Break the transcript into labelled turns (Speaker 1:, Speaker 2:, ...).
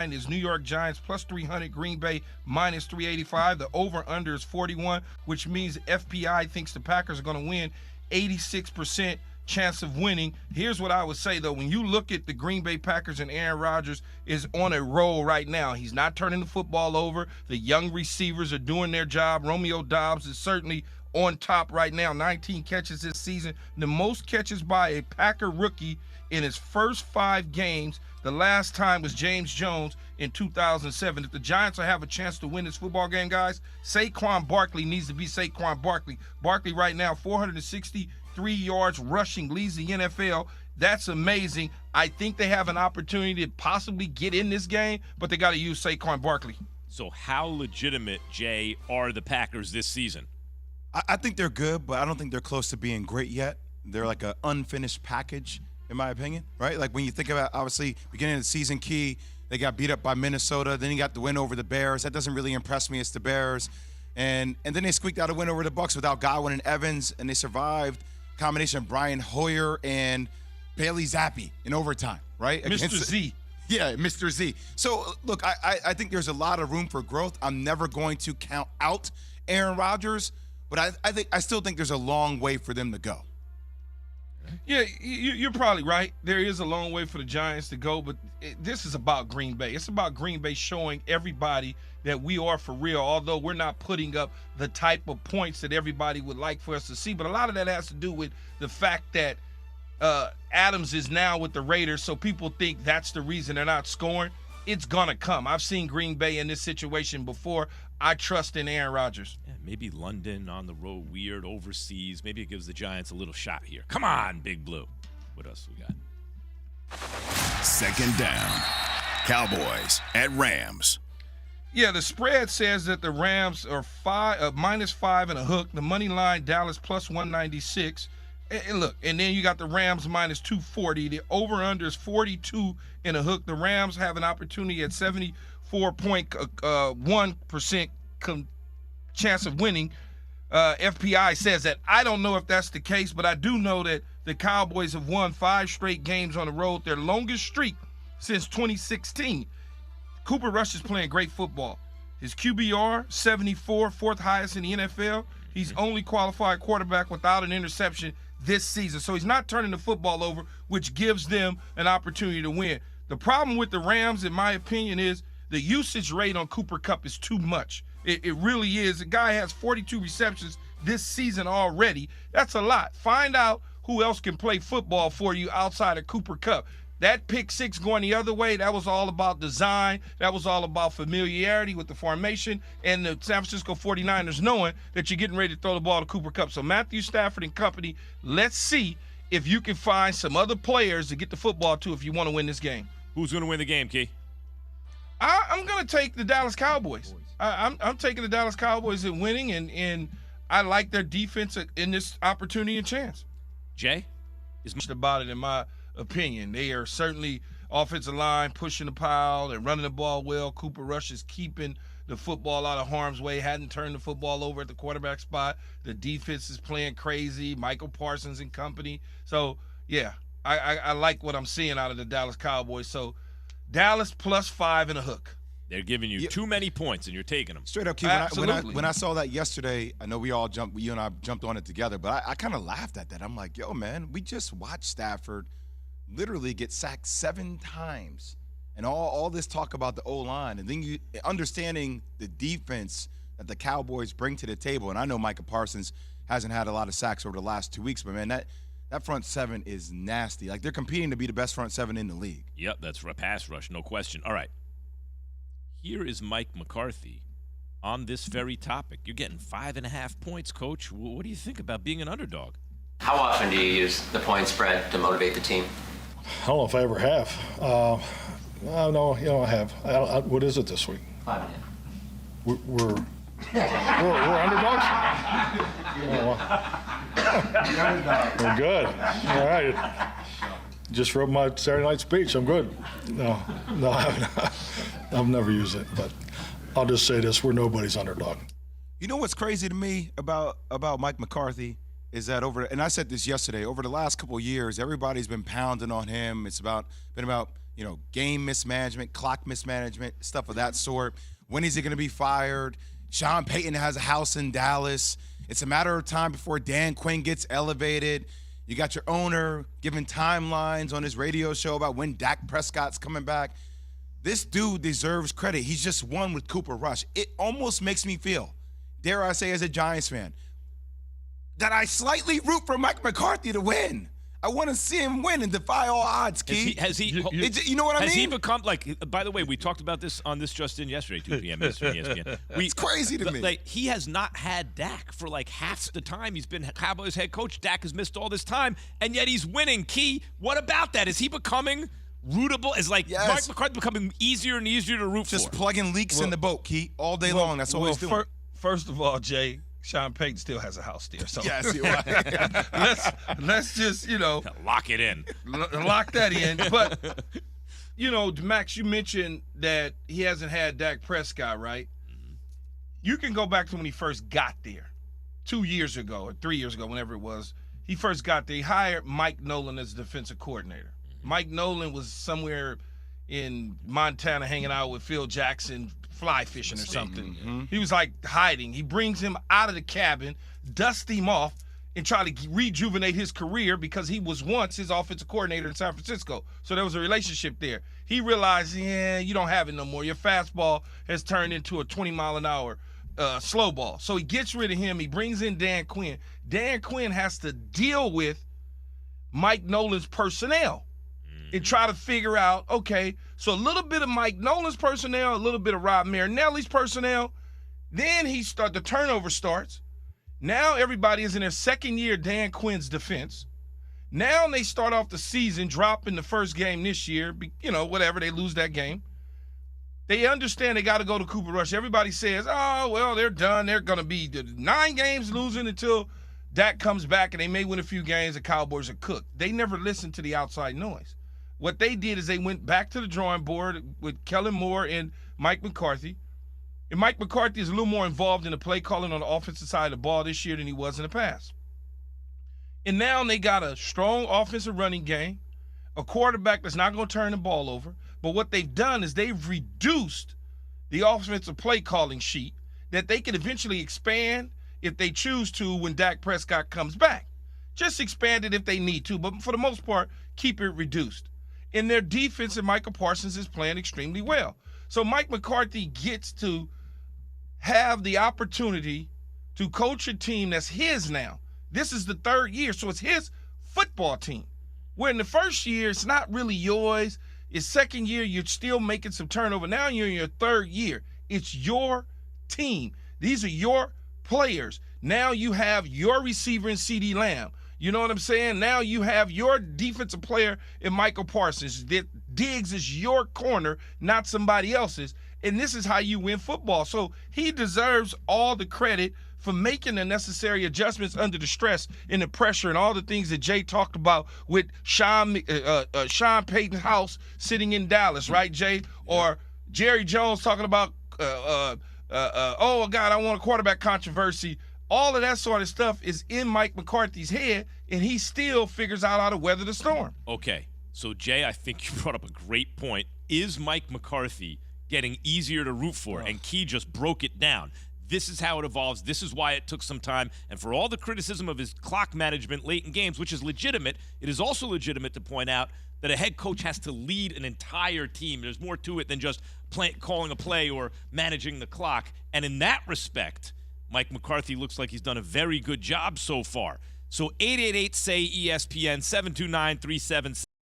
Speaker 1: is New York Giants plus 300, Green Bay minus 385. The over-under is 41, which means FPI thinks the Packers are going to win. 86% chance of winning. Here's what I would say, though. When you look at the Green Bay Packers and Aaron Rodgers is on a roll right now. He's not turning the football over. The young receivers are doing their job. Romeo Doubs is certainly on top right now. 19 catches this season. The most catches by a Packer rookie in his first 5 games. The last time was James Jones in 2007. If the Giants will have a chance to win this football game, guys, Saquon Barkley needs to be Saquon Barkley. Barkley right now, 463 yards rushing, leads the NFL. That's amazing. I think they have an opportunity to possibly get in this game, but they got to use Saquon Barkley.
Speaker 2: So how legitimate, Jay, are the Packers this season?
Speaker 3: I think they're good, but I don't think they're close to being great yet. They're like an unfinished package, in my opinion, right? Like when you think about, obviously, beginning of the season, Key, they got beat up by Minnesota. Then you got the win over the Bears. That doesn't really impress me. It's the Bears. And then they squeaked out a win over the Bucs without Godwin and Evans, and they survived. Combination of Brian Hoyer and Bailey Zappi in overtime, right?
Speaker 1: Mr. Z.
Speaker 3: Yeah, Mr. Z. So, look, I think there's a lot of room for growth. I'm never going to count out Aaron Rodgers, but I still think there's a long way for them to go.
Speaker 1: Yeah, you're probably right. There is a long way for the Giants to go, but this is about Green Bay. It's about Green Bay showing everybody that we are for real, although we're not putting up the type of points that everybody would like for us to see. But a lot of that has to do with the fact that Adams is now with the Raiders, so people think that's the reason they're not scoring. It's going to come. I've seen Green Bay in this situation before. I trust in Aaron Rodgers.
Speaker 2: Yeah, maybe London on the road, weird, overseas. Maybe it gives the Giants a little shot here. Come on, Big Blue. What else we got?
Speaker 4: Second down. Cowboys at Rams.
Speaker 1: Yeah, the spread says that the Rams are -5 and a hook. The money line, Dallas plus 196. And look, and then you got the Rams minus 240. The over-under is 42 and a hook. The Rams have an opportunity at 74.1% chance of winning. FPI says that. I don't know if that's the case, but I do know that the Cowboys have won 5 straight games on the road, their longest streak since 2016. Cooper Rush is playing great football. His QBR, 74, 4th highest in the NFL. He's only qualified quarterback without an interception this season. So he's not turning the football over, which gives them an opportunity to win. The problem with the Rams, in my opinion, is the usage rate on Cooper Kupp is too much. It really is. The guy has 42 receptions this season already. That's a lot. Find out who else can play football for you outside of Cooper Kupp. That pick 6 going the other way, that was all about design. That was all about familiarity with the formation and the San Francisco 49ers knowing that you're getting ready to throw the ball to Cooper Kupp. So Matthew Stafford and company, let's see if you can find some other players to get the football to if you want to win this game.
Speaker 2: Who's going to win the game, Key?
Speaker 1: I'm going to take the Dallas Cowboys. I'm taking the Dallas Cowboys in winning, and I like their defense in this opportunity and chance.
Speaker 2: Jay?
Speaker 1: Is much about it in my opinion. They are certainly offensive line pushing the pile. They're running the ball well. Cooper Rush is keeping the football out of harm's way. Hadn't turned the football over at the quarterback spot. The defense is playing crazy. Michael Parsons and company. So, yeah, I like what I'm seeing out of the Dallas Cowboys. So, Dallas plus 5 and a hook.
Speaker 2: They're giving you too many points, and you're taking them.
Speaker 3: Straight up, Q, when I saw that yesterday, I know you and I jumped on it together, but I kind of laughed at that. I'm like, yo, man, we just watched Stafford literally get sacked 7 times. And all this talk about the O-line, and then you understanding the defense that the Cowboys bring to the table. And I know Micah Parsons hasn't had a lot of sacks over the last 2 weeks, but, man, that front 7 is nasty. Like, they're competing to be the best front 7 in the league.
Speaker 2: Yep, that's a pass rush, no question. All right. Here is Mike McCarthy on this very topic. You're getting 5.5 points, Coach. What do you think about being an underdog?
Speaker 5: How often do you use the point spread to motivate the team?
Speaker 6: I don't know if I ever have. No, I have. What is it this week?
Speaker 5: 5.5.
Speaker 6: We're underdogs? We're good. All right. Just wrote my Saturday night speech. I'm good. No, I haven't. I've never used it, but I'll just say this: we're nobody's underdog.
Speaker 3: You know what's crazy to me about Mike McCarthy is that and I said this yesterday, over the last couple of years, everybody's been pounding on him. It's been about game mismanagement, clock mismanagement, stuff of that sort. When is he going to be fired? Sean Payton has a house in Dallas. It's a matter of time before Dan Quinn gets elevated. You got your owner giving timelines on his radio show about when Dak Prescott's coming back. This dude deserves credit. He's just won with Cooper Rush. It almost makes me feel, dare I say as a Giants fan, that I slightly root for Mike McCarthy to win. I want to see him win and defy all odds, Keith. You know what I mean?
Speaker 2: Has he become, by the way, we talked about this on This Just In yesterday, 2 p.m. ESPN.
Speaker 3: It's crazy to me.
Speaker 2: He has not had Dak for half the time he's been Cowboys head coach. Dak has missed all this time, and yet he's winning. Key, what about that? Is he becoming rootable? Is Mike McCarthy becoming easier and easier to root for?
Speaker 3: Just plugging leaks in the boat, Key, all day long. That's all he's doing.
Speaker 1: First of all, Jay, Sean Payton still has a house there. So
Speaker 3: yes, you're right.
Speaker 1: let's just,
Speaker 2: lock it in.
Speaker 1: Lock that in. But, Max, you mentioned that he hasn't had Dak Prescott, right? Mm-hmm. You can go back to when he first got there 2 years ago or 3 years ago, whenever it was. He first got there. He hired Mike Nolan as defensive coordinator. Mm-hmm. Mike Nolan was somewhere in Montana hanging out with Phil Jackson, fly fishing or something. Mm-hmm. He was hiding. He brings him out of the cabin, dusts him off, and try to rejuvenate his career because he was once his offensive coordinator in San Francisco. So there was a relationship there. He realized, you don't have it no more. Your fastball has turned into a 20-mile-an-hour slow ball. So he gets rid of him. He brings in Dan Quinn. Dan Quinn has to deal with Mike Nolan's personnel and try to figure out, okay, so a little bit of Mike Nolan's personnel, a little bit of Rob Marinelli's personnel. Then the turnover starts. Now everybody is in their second year Dan Quinn's defense. Now they start off the season dropping the first game this year, whatever, they lose that game. They understand they got to go to Cooper Rush. Everybody says, oh, well, they're done. They're going to be 9 games losing until Dak comes back, and they may win a few games. The Cowboys are cooked. They never listened to the outside noise. What they did is they went back to the drawing board with Kellen Moore and Mike McCarthy. And Mike McCarthy is a little more involved in the play calling on the offensive side of the ball this year than he was in the past. And now they got a strong offensive running game, a quarterback that's not going to turn the ball over. But what they've done is they've reduced the offensive play calling sheet that they can eventually expand if they choose to when Dak Prescott comes back. Just expand it if they need to, but for the most part, keep it reduced. And their defense and Micah Parsons is playing extremely well. So Mike McCarthy gets to have the opportunity to coach a team that's his now. This is the 3rd year, so it's his football team. Where in the first year, it's not really yours. It's second year, you're still making some turnover. Now you're in your 3rd year. It's your team. These are your players. Now you have your receiver in CeeDee Lamb. You know what I'm saying? Now you have your defensive player in Michael Parsons. Diggs is your corner, not somebody else's. And this is how you win football. So he deserves all the credit for making the necessary adjustments under the stress and the pressure and all the things that Jay talked about with Sean Payton's house sitting in Dallas, right, Jay? Or Jerry Jones talking about, oh, God, I want a quarterback controversy. All of that sort of stuff is in Mike McCarthy's head, and he still figures out how to weather the storm.
Speaker 2: Okay, so Jay, I think you brought up a great point. Is Mike McCarthy getting easier to root for? And Key just broke it down. This is how it evolves. This is why it took some time. And for all the criticism of his clock management late in games, which is legitimate, it is also legitimate to point out that a head coach has to lead an entire team. There's more to it than just calling a play or managing the clock. And in that respect, Mike McCarthy looks like he's done a very good job so far. So 888-SAY-ESPN, 729-3776.